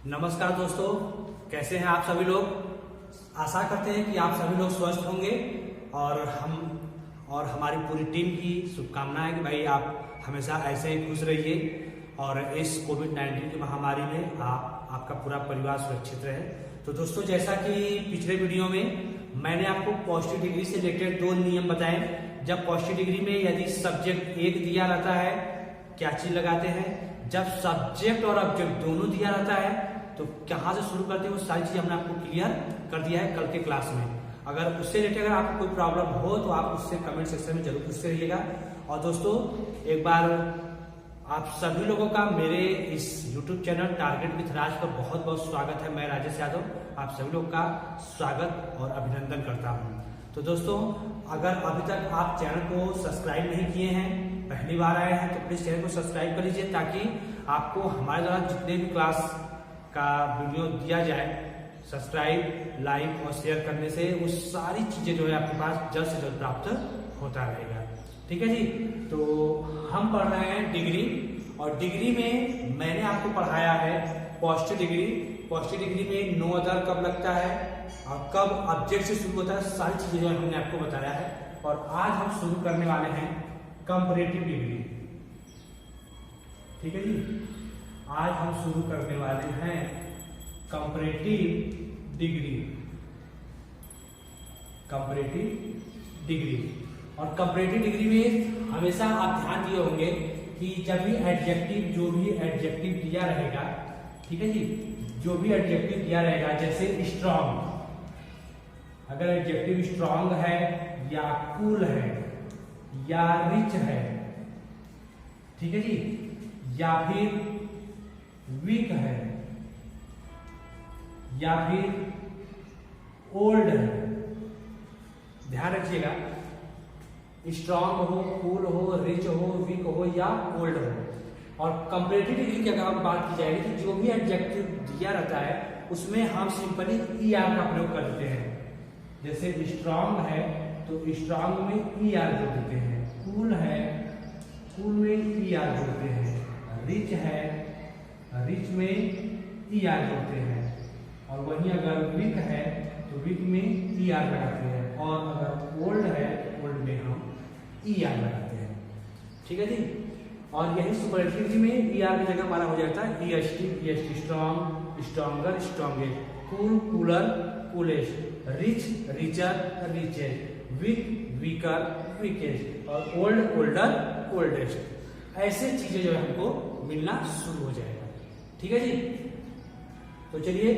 नमस्कार दोस्तों, कैसे हैं आप सभी लोग। आशा करते हैं कि आप सभी लोग स्वस्थ होंगे और हमारी पूरी टीम की शुभकामनाएं कि भाई आप हमेशा ऐसे ही खुश रहिए और इस कोविड-19 की महामारी में आपका पूरा परिवार सुरक्षित रहे। तो दोस्तों, जैसा कि पिछले वीडियो में मैंने आपको पॉजिटिव डिग्री से रिलेटेड 2 नियम बताए। जब पॉजिटिव डिग्री में यदि सब्जेक्ट एक दिया रहता है, क्या चीज लगाते हैं। जब सब्जेक्ट और ऑब्जेक्ट दोनों दिया रहता है तो कहाँ से शुरू करते हैं, वो सारी चीज हमने आपको क्लियर कर दिया है कल के क्लास में। अगर उससे रिलेटेड अगर आपको कोई प्रॉब्लम हो तो आप उससे कमेंट सेक्शन में जरूर पूछते रहिएगा। और दोस्तों, एक बार आप सभी लोगों का मेरे इस YouTube चैनल टारगेट विथ राज पर बहुत बहुत स्वागत है। मैं राजेश यादव आप सभी लोग का स्वागत और अभिनंदन करता हूं। तो दोस्तों, अगर अभी तक आप चैनल को सब्सक्राइब नहीं किए हैं, पहली बार आए हैं, तो प्लीज चैनल को सब्सक्राइब कर लीजिए ताकि आपको हमारे द्वारा जितने भी क्लास का वीडियो दिया जाए, सब्सक्राइब, लाइक और शेयर करने से वो सारी चीजें जो है आपके पास जल्द से जल्द प्राप्त होता रहेगा। ठीक है जी। तो हम पढ़ रहे हैं डिग्री, और डिग्री में मैंने आपको पढ़ाया है पॉजिटिव डिग्री। पॉजिटिव डिग्री में नो अदर कब लगता है और कब ऑब्जेक्ट से शुरू होता है, सारी चीजें जो हमने आपको बताया है। और आज हम शुरू करने वाले हैं कंपैरेटिव डिग्री। ठीक है जी। आज हम शुरू करने वाले हैं कंपैरेटिव डिग्री। कंपैरेटिव डिग्री और कंपैरेटिव डिग्री में हमेशा आप ध्यान दिए होंगे कि जब भी एडजेक्टिव, जो भी एडजेक्टिव दिया रहेगा, ठीक है जी, जो भी एडजेक्टिव दिया रहेगा, जैसे स्ट्रांग, अगर एडजेक्टिव स्ट्रांग है या कूल है या रिच है, ठीक है जी, या फिर वीक है या फिर ओल्ड है, ध्यान रखिएगा। स्ट्रांग हो, कूल हो, रिच हो, वीक हो या ओल्ड हो। और कंपैरेटिव डिग्री की अगर हम बात की जाएगी तो जो भी एडजेक्टिव दिया रहता है उसमें हम सिंपली ER का प्रयोग कर देते हैं। जैसे स्ट्रांग है तो स्ट्रांग में ER जोड़ देते हैं, कूल है, कूल में ER जोड़ते हैं, रिच है, रिच में ER जोड़ते हैं, और वहीं अगर वीक है तो वीक में ER लगाते हैं, और अगर ओल्ड है तो ओल्ड में हम ER लगाते हैं। ठीक है जी। और यही सुपरलेटिव में ER की जगह हमारा हो जाता है EST, strong, stronger, strongest, cool, cooler, coolest, rich, richer, richest, weak, weaker, weakest, और ओल्ड, ओल्डर, ओल्डेस्ट। ऐसे चीजें जो है हमको मिलना शुरू हो जाएगा। ठीक है जी। तो चलिए,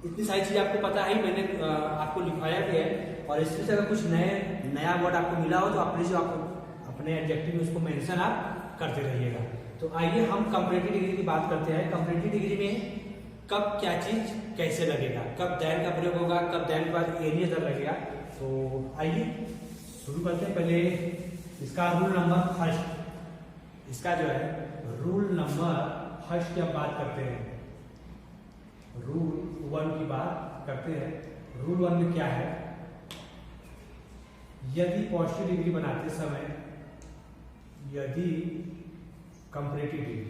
इतनी सारी चीजें आपको पता है, मैंने आपको लिखवाया भी है, और इसमें से अगर कुछ नया वर्ड आपको मिला हो तो आप प्लीज आप अपने एडजेक्टिव में उसको मेंशन आप करते रहिएगा। तो आइए हम कंपैरेटिव डिग्री की बात करते हैं। कंपैरेटिव डिग्री में कब क्या चीज कैसे लगेगा, कब दैन का प्रयोग होगा, कब दैन के बाद एनी अदर लगेगा। तो आइए शुरू करते हैं। पहले इसका रूल नंबर फर्स्ट, इसका जो है रूल नंबर फर्स्ट की हम बात करते हैं। रूल 1 की बात करते हैं। रूल 1 में क्या है, यदि पॉजिटिव डिग्री बनाते समय, यदि कंपैरेटिव डिग्री,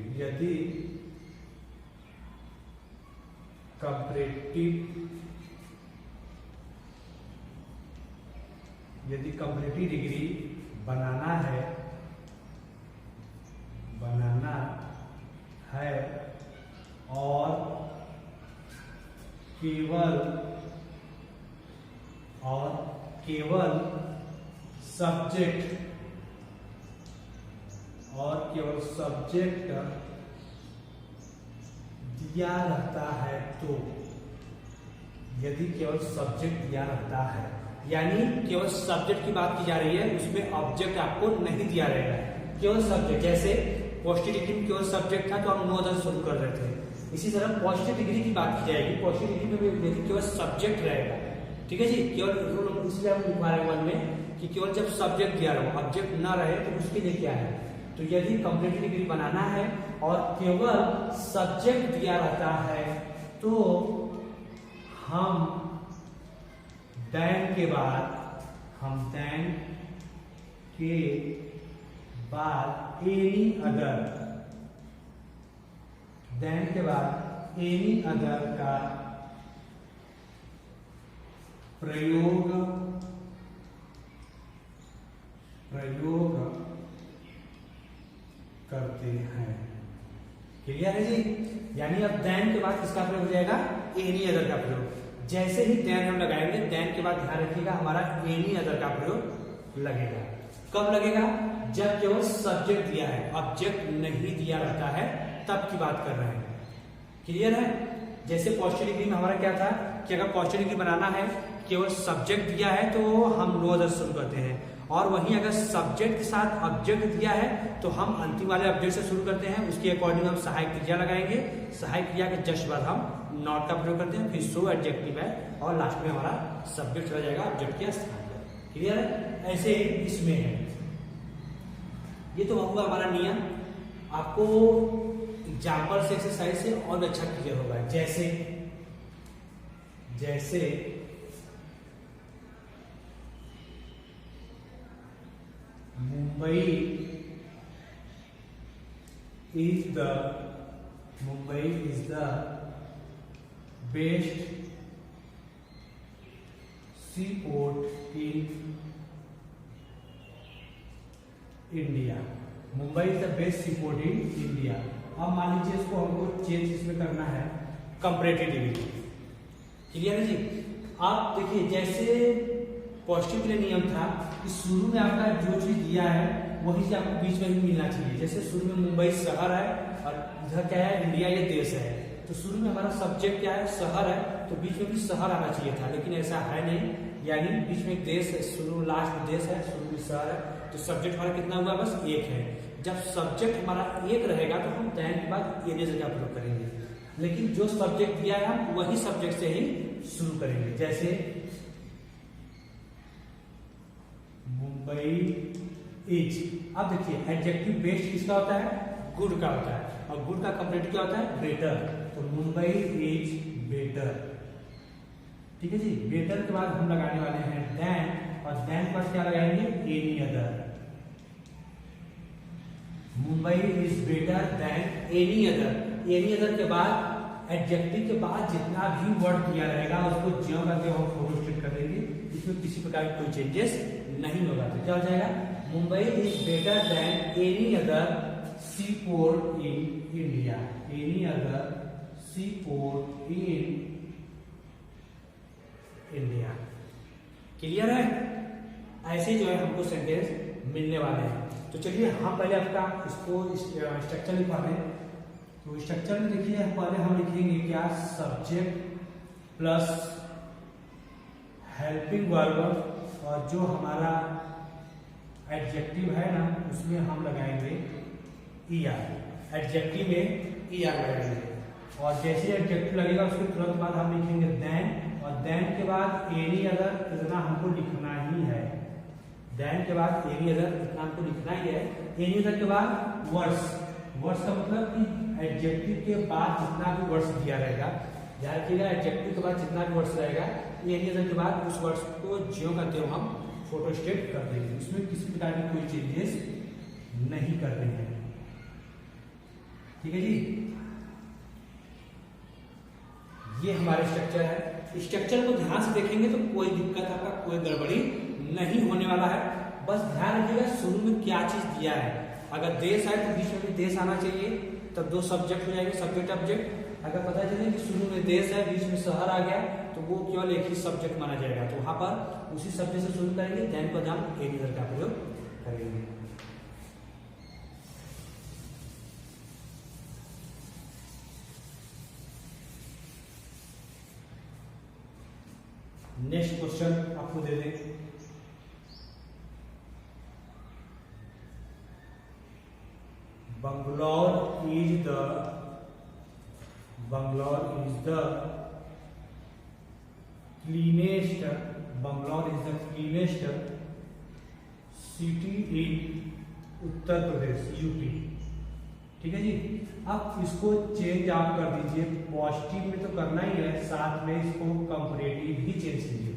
यदि कंपैरेटिव डिग्री बनाना है और केवल सब्जेक्ट दिया रहता है, तो यदि केवल सब्जेक्ट दिया रहता है, यानी केवल सब्जेक्ट की बात की जा रही है, उसमें ऑब्जेक्ट आपको नहीं दिया रहेगा, केवल सब्जेक्ट। जैसे पॉजिटिव डिग्री में केवल सब्जेक्ट था तो हम नो अदर शुरू कर रहे थे। इसी तरह पॉजिटिव डिग्री की बात की जाएगी, पॉजिटिव डिग्री में यदि केवल सब्जेक्ट रहेगा, ठीक है जी, केवल रूल इसलिए हम लिखवा रहे हैं 1 में कि केवल जब सब्जेक्ट दिया रहे, ऑब्जेक्ट ना रहे, तो उसके लिए क्या है, तो यदि कंपैरेटिव डिग्री बनाना है और केवल सब्जेक्ट दिया रहता है तो हम दैन के बाद एनी अदर, देन के बाद एनी अदर का प्रयोग करते हैं। क्लियर है जी? यानी अब देन के बाद किसका प्रयोग हो जाएगा? एनी अदर का प्रयोग। जैसे ही देन हम लगाएंगे, देन के बाद ध्यान रखिएगा हमारा एनी अदर का प्रयोग लगेगा। कब लगेगा? जब केवल सब्जेक्ट दिया है, ऑब्जेक्ट नहीं दिया रहता है, तब की बात कर रहे हैं। क्लियर है? जैसे पॉजिटिव डिग्री में हमारा क्या था कि अगर पॉजिटिव डिग्री बनाना है, केवल सब्जेक्ट दिया है तो हम नो अदर शुरू करते हैं, और वहीं अगर सब्जेक्ट के साथ ऑब्जेक्ट दिया है तो हम अंतिम वाले ऑब्जेक्ट से शुरू करते हैं। उसके अकॉर्डिंग हम सहायक क्रिया लगाएंगे, सहायक क्रिया के जस्ट बाद हम नॉट का प्रयोग करते हैं, फिर सो एडजेक्टिव है, और लास्ट में हमारा सब्जेक्ट चला जाएगा ऑब्जेक्ट के स्थान पर। क्लियर है? ऐसे इसमें है। ये तो होगा हमारा नियम। आपको एग्जाम्पल से, एक्सरसाइज से और अच्छा क्लियर होगा। जैसे Mumbai is the best sea port in India. Mumbai is the best sea port in India. अब मान लीजिए इसको हमको चेंज इसमें करना है कंपैरेटिव डिग्री। क्लियर है जी? आप देखिए, जैसे पॉजिटिव के लिए नियम था कि शुरू में आपका जो चीज दिया है वही से आपको बीच में ही मिलना चाहिए। जैसे शुरू में मुंबई शहर है और इधर क्या है? इंडिया, ये देश है। तो शुरू में हमारा सब्जेक्ट क्या है? शहर है, तो बीच में भी शहर आना चाहिए था, लेकिन ऐसा है नहीं। यानी बीच में देश है, शुरू लास्ट में देश है, शुरू में शहर है, तो सब्जेक्ट हमारा कितना हुआ? बस एक है। जब सब्जेक्ट हमारा एक रहेगा तो हम देन के बाद एनी का प्रयोग करेंगे, लेकिन जो सब्जेक्ट दिया है हम वही सब्जेक्ट से ही शुरू करेंगे। जैसे मुंबई इज। अब देखिए, एडजेक्टिव बेस्ड किसका होता है? गुड का होता है, और गुड का कंपैरेटिव क्या होता है? बेटर। तो मुंबई इज बेटर। ठीक है जी? बेटर के बाद हम लगाने वाले हैं देन, और देन के बाद क्या लगाएंगे? Any other. Mumbai is better than any other. Any other के बाद एडजेक्टिव के बाद जितना भी वर्ड दिया रहेगा उसको ज्यों करके हम फोटो स्टेट कर देंगे। इसमें किसी प्रकार की कोई चेंजेस नहीं होगा। तो क्या हो जाएगा? Mumbai is better than any other sea port in India. Any other sea port in India. Clear है? ऐसे जो है हमको सेंटेंस मिलने वाले हैं। तो चलिए हम पहले आपका इसको स्ट्रक्चर लिखवा दें। तो स्ट्रक्चर में देखिए, पहले हम लिखेंगे क्या? सब्जेक्ट प्लस हेल्पिंग वर्ब, और जो हमारा एडजेक्टिव है ना उसमें हम लगाएंगे ER। एडजेक्टिव में ER लगाएंगे, और जैसे एडजेक्टिव लगेगा उसके तुरंत बाद हम लिखेंगे देन, और देन के बाद एनी अदर। इतना हमको लिखना ही है। देन के बाद एनी अदर, इतना हमको लिखना ही है। एनी अदर के बाद वर्ड्स। वर्ड्स का मतलब कि एडजेक्टिव के बाद जितना भी वर्ड्स दिया रहेगा, ध्यान रखिएगा, एडजेक्टिव के बाद जितना भी वर्ड्स रहेगा, एनी अदर के बाद उस वर्ड्स को ज्यों करते हो हम फोटो स्टेट कर देंगे। इसमें किसी प्रकार की कोई चेंजेस नहीं कर रहे हैं। ठीक है जी? ये हमारे स्ट्रक्चर है। स्ट्रक्चर को ध्यान से देखेंगे तो कोई दिक्कत, आपका कोई गड़बड़ी नहीं होने वाला है। बस ध्यान रखिएगा शुरू में क्या चीज दिया है। अगर देश है तो बीच में भी देश आना चाहिए, तब दो सब्जेक्ट हो जाएंगे, सब्जेक्ट ऑब्जेक्ट। अगर पता चले कि शुरू में देश है, बीच में शहर आ गया, तो वो केवल एक ही सब्जेक्ट माना जाएगा। तो वहां पर उसी सब्जेक्ट से शुरू करेंगे, देन पर हम एनी अदर का प्रयोग करेंगे। नेक्स्ट क्वेश्चन आपको दे दें। Bangalore is the cleanest city in Uttar Pradesh, UP. ठीक है जी? अब इसको चेंज आप कर दीजिए, पॉजिटिव में तो करना ही है, साथ में इसको कंपैरेटिव भी चेंज कीजिए।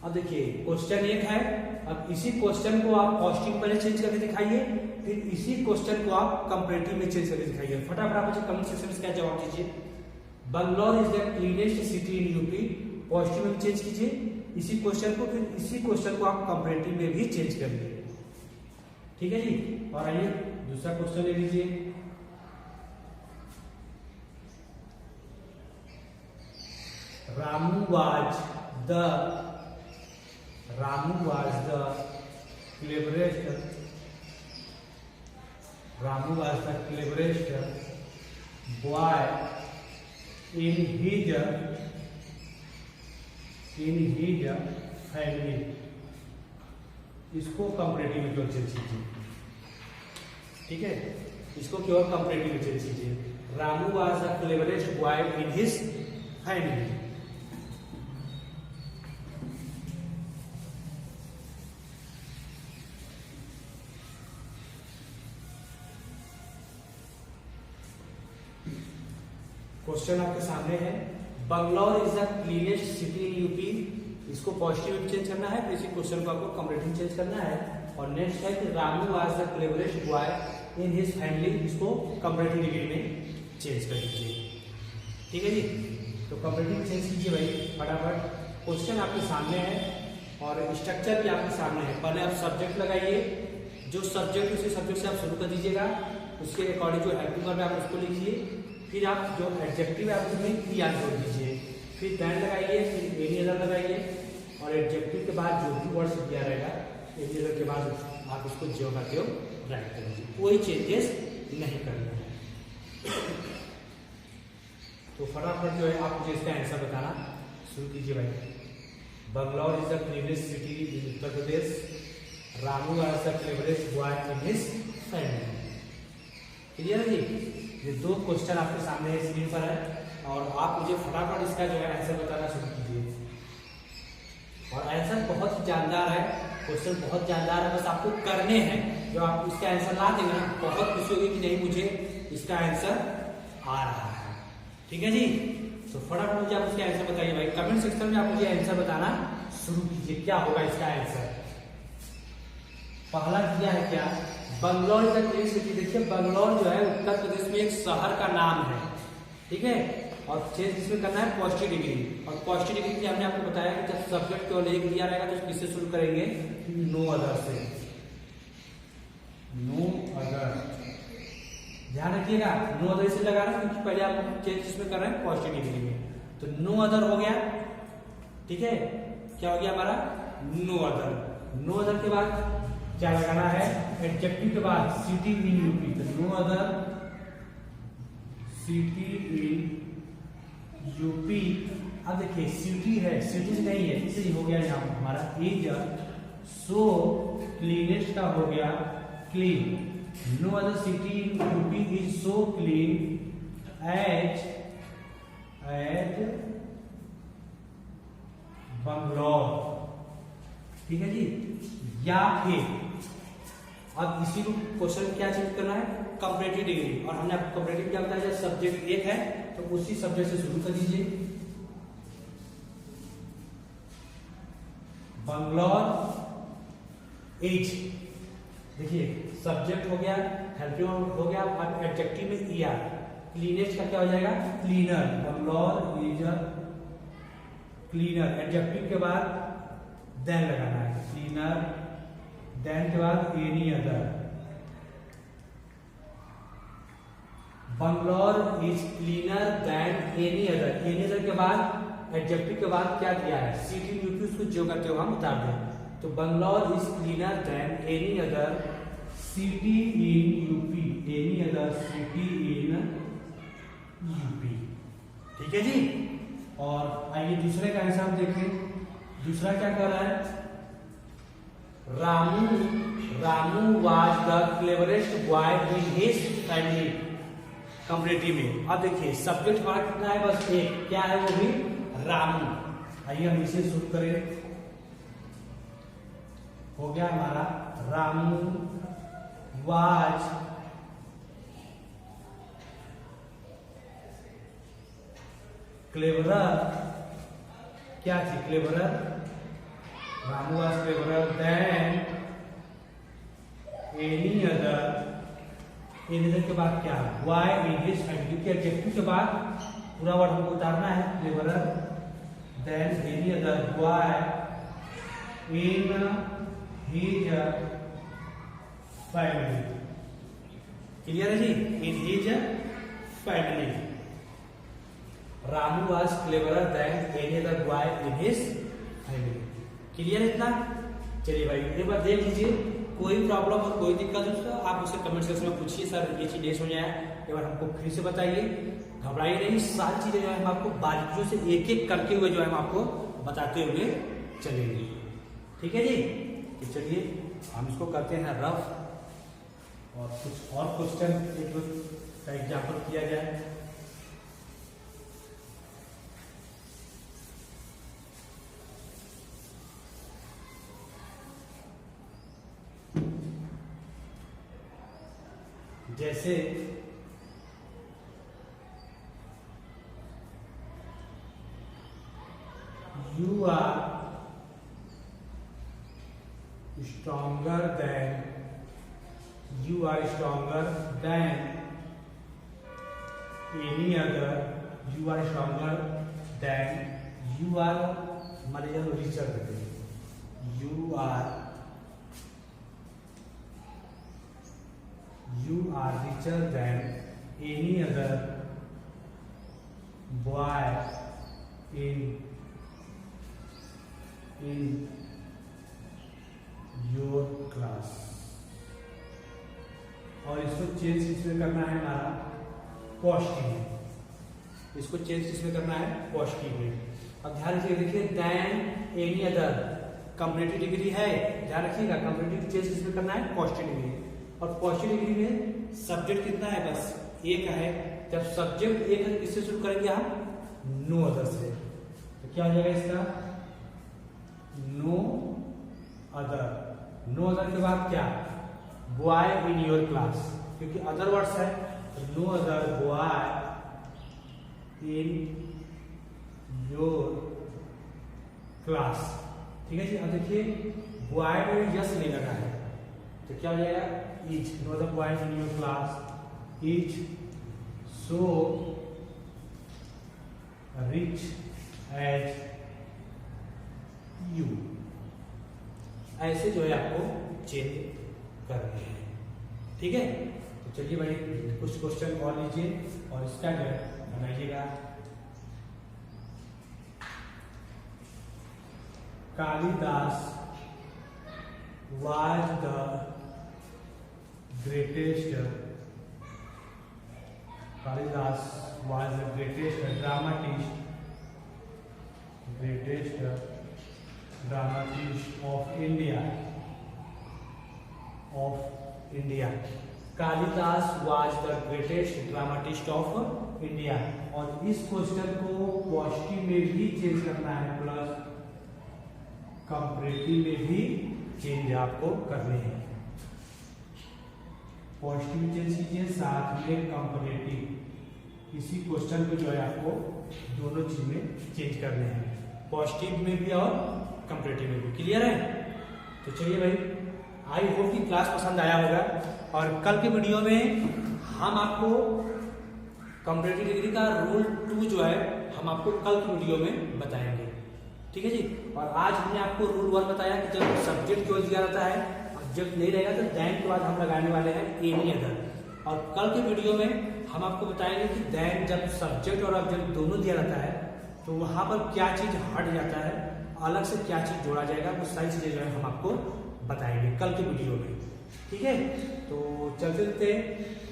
अब देखिए, क्वेश्चन एक है, अब इसी क्वेश्चन को आप पॉजिटिव पहले चेंज करके दिखाइए, फिर इसी क्वेश्चन को आप कंपैरेटिव में चेंज करके दिखाइए। फटाफट आप मुझे कमेंट सेक्शन में क्या जवाब दीजिए। Bangalore is the cleanest city in UP, positive में चेंज कीजिए इसी क्वेश्चन को, फिर इसी क्वेश्चन को आप कंपैरेटिव में भी चेंज करिए। ठीक है जी। और आइए दूसरा क्वेश्चन ले लीजिए। Ramu was the cleverest boy in his family। इसको कंपैरेटिव में क्यों चेंज कीजिए? ठीक है, इसको क्यों कंपैरेटिव में चेंज कीजिए? Ramu was the cleverest boy in his family. Question आपके सामने है, Bangalore is the cleanest city in UP, इसको पॉजिटिव में चेंज करना है, फिर इसी क्वेश्चन को आपको कंपैरेटिव चेंज करना है। और नेक्स्ट है कि Ramu was the cleverest boy in his family, इसको कंपैरेटिव डिग्री में चेंज कर दीजिए। ठीक है जी, तो कंपैरेटिव चेंज कीजिए भाई फटाफट। क्वेश्चन आपके सामने है और स्ट्रक्चर भी आपके सामने है। पहले आप सब्जेक्ट लगाइए, जो सब्जेक्ट उसी सब्जेक्ट से आप शुरू कर दीजिएगा, उसके अकॉर्डिंग जो हेल्पिंग वर्ब है आप उसको लिखिए, फिर आप जो एडजेक्टिव है आप उसमें ई आर जोड़ दीजिए, फिर दैन लगाइए, फिर एनी अदर लगाइए, और एडजेक्टिव के बाद जो भी वर्ड्स दिया रहेगा एनी अदर के बाद आप उसको जो करते हो राइट करेंगे, कोई चेंजेस नहीं करना है। तो फटाफट जो है आप मुझे इसका आंसर बताना शुरू कीजिए भाई। Bangalore is the cleanest city in Uttar Pradesh, Ramu was the cleverest boy in his family. Clear है जी? ये दो क्वेश्चन आपके सामने स्क्रीन पर है और आप मुझे फटाफट इसका जो है आंसर बताना शुरू कीजिए। और आंसर बहुत जानदार है, क्वेश्चन बहुत जानदार है, बस आपको करने हैं। जो आप इसका आंसर ला देंगे ना, बहुत खुशी होगी कि नहीं मुझे इसका आंसर आ रहा है। ठीक है जी, तो फटाफट मुझे आप इसका आंसर बताइए भाई, कमेंट सेक्शन में आप मुझे आंसर बताना शुरू कीजिए, क्या होगा इसका आंसर। पहला दिया है क्या, Bangalore is the cleanest city. देखिए बंगलौर जो है उत्तर प्रदेश में एक शहर का नाम है। ठीक है, और चेंज इसमें करना है पॉजिटिव डिग्री, और पॉजिटिव डिग्री के हमने आपको बताया कि जब सब्जेक्ट केवल एक दिया रहेगा तो किससे शुरू करेंगे, नो अदर से। नो अदर, ध्यान रखिएगा नो अदर से लगा रहे हैं क्योंकि पहले आप चेंज इसमें कर रहे हैं पॉजिटिव डिग्री में। तो नो अदर हो गया, ठीक है, क्या हो गया हमारा, नो अदर। नो अदर के बाद क्या लगाना है, एडजेक्टिव के बाद सिटी इन यूपी, तो no other city in UP. अब देखिए सिटी है, सिटी नहीं है, इसलिए हो गया यहाँ हमारा इज सो क्लीनेस्ट का हो गया clean. No other city in UP is so clean as Bangalore. ठीक है जी, या फिर अब इसी को क्वेश्चन क्या चेंज करना है, कंपैरेटिव डिग्री। और हमने आपको कंपैरेटिव क्या बताया, जब सब्जेक्ट एक है तो उसी सब्जेक्ट से शुरू कर दीजिए। बंगलौर इज, देखिए सब्जेक्ट हो गया, हेल्पिंग हो गया, अब एडजेक्टिव में ई आर, क्लीनेस्ट का क्या हो जाएगा, cleaner. Bangalore is cleaner, adjective के बाद देन लगाना है, क्लीनर, देन के बाद any other. Bangalore is cleaner then any other, any other के बाद एडजेक्टिव के बाद क्या दिया है, सिटी यूपी, उसको जो करते हो हम उतार दें। तो Bangalore is cleaner then any other city in UP, any other city in UP. ठीक है जी, और आइए दूसरे का आंसर हम देखें। दूसरा क्या कर रहा है, Ramu was the cleverest boy in his family, comparative में। अब देखिए सब्जेक्ट हमारा कितना है, बस एक, क्या है वो भी, रामू। आइए हम इसे शुरू करें, हो गया हमारा रामू वाज क्लेवरर, क्या थी cleverer, Ramu was cleverer than any other. Any other के बाद क्या, वाई इन हिज फैमिली, के एडजेक्टिव के बाद पूरा वर्ड हमको उतारना है, cleverer than any other boy in his family. Clear है जी? In his family Ramu was cleverer than any other boy in his family. Clear है इतना? चलिए भाई एक बार देख लीजिए, कोई प्रॉब्लम और कोई दिक्कत हो तो आप उसे कमेंट सेक्शन में पूछिए, सर ये चीज नहीं समझ आया, एक बार हमको फिर से बताइए। घबराइए नहीं, सारी चीजें जो है हम आपको बारीकियों से एक एक करते हुए जो है हम आपको बताते हुए चलेंगे। ठीक है जी? तो चलिए हम इसको करते हैं रफ और कुछ और क्वेश्चन एक का एग्जाम्पल किया जाए। जैसे you are stronger than any other, you are stronger than, you are मान लीजिए रिचर करते हैं, you are richer than any other boy in your class। और इसको चेंज इसमें करना है हमारा पॉजिटिव में, इसको चेंज इसमें करना है पॉजिटिव में। अब ध्यान रखिए, देखिए than any other comparative degree है, ध्यान रखिएगा कंपैरेटिव चेंज इसमें करना है पॉजिटिव डिग्री, और पॉजिटिव डिग्री में सब्जेक्ट कितना है? बस एक है। जब सब्जेक्ट एक है किससे शुरू करेंगे हम? नो अदर से। तो क्या हो जाएगा इसका? No other. नो अदर के बाद क्या? बॉय इन योर क्लास, क्योंकि अदर वर्ड्स है, तो no other boy in your class. ठीक है जी? अब देखिए बॉय में यस नहीं लगा है, तो क्या हो जाएगा? Is. No other boy in your class is so rich as you. ऐसे जो है आपको चेंज करने हैं। ठीक है? तो चलिए भाई कुछ क्वेश्चन और लीजिए और इसका जो है बनाइएगा। Kalidas was the greatest dramatist of India। Kalidas was the greatest dramatist of India। और इस क्वेश्चन को पॉजिटिव में भी चेंज करना है, प्लस कंपैरेटिव में भी चेंज आपको करने हैं। पॉजिटिव चेंज कीजिए, साथ में कंपैरेटिव। इसी क्वेश्चन को जो है आपको दोनों चीज में चेंज करने हैं, पॉजिटिव में भी और कंपैरेटिव में भी। क्लियर है? तो चलिए भाई, आई होप कि क्लास पसंद आया होगा, और कल के वीडियो में हम आपको कंपैरेटिव डिग्री का रूल 2 जो है हम आपको कल के वीडियो में बताएंगे। ठीक है जी? और आज हमने आपको रूल 1 बताया कि जब सब्जेक्ट जो दिया जाता है, जब नहीं रहेगा तो देन के बाद हम लगाने वाले हैं एनी अदर। और कल के वीडियो में हम आपको बताएंगे कि देन जब सब्जेक्ट और ऑब्जेक्ट दोनों दिया जाता है तो वहां पर क्या चीज हट जाता है, अलग से क्या चीज जोड़ा जाएगा, वो सारी चीजें जो है हम आपको बताएंगे कल के वीडियो में। ठीक है? तो चलते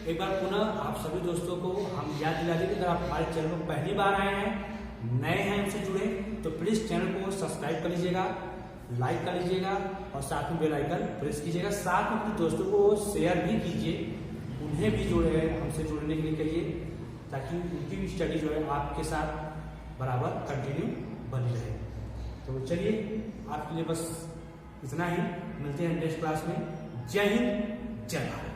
एक बार पुनः आप सभी दोस्तों को हम याद दिला दें कि अगर आप हमारे चैनल पर पहली बार आए हैं, नए हैं, हमसे जुड़े, तो प्लीज चैनल को सब्सक्राइब कर लीजिएगा, लाइक कर लीजिएगा और साथ में बेल आइकन प्रेस कीजिएगा। साथ में अपने दोस्तों को शेयर भी कीजिए, उन्हें भी जो है हमसे जुड़ने के लिए कहिए, ताकि उनकी भी स्टडी जो है आपके साथ बराबर कंटिन्यू बनी रहे। तो चलिए आपके लिए बस इतना ही, मिलते हैं नेक्स्ट क्लास में। जय हिंद, जय भारत।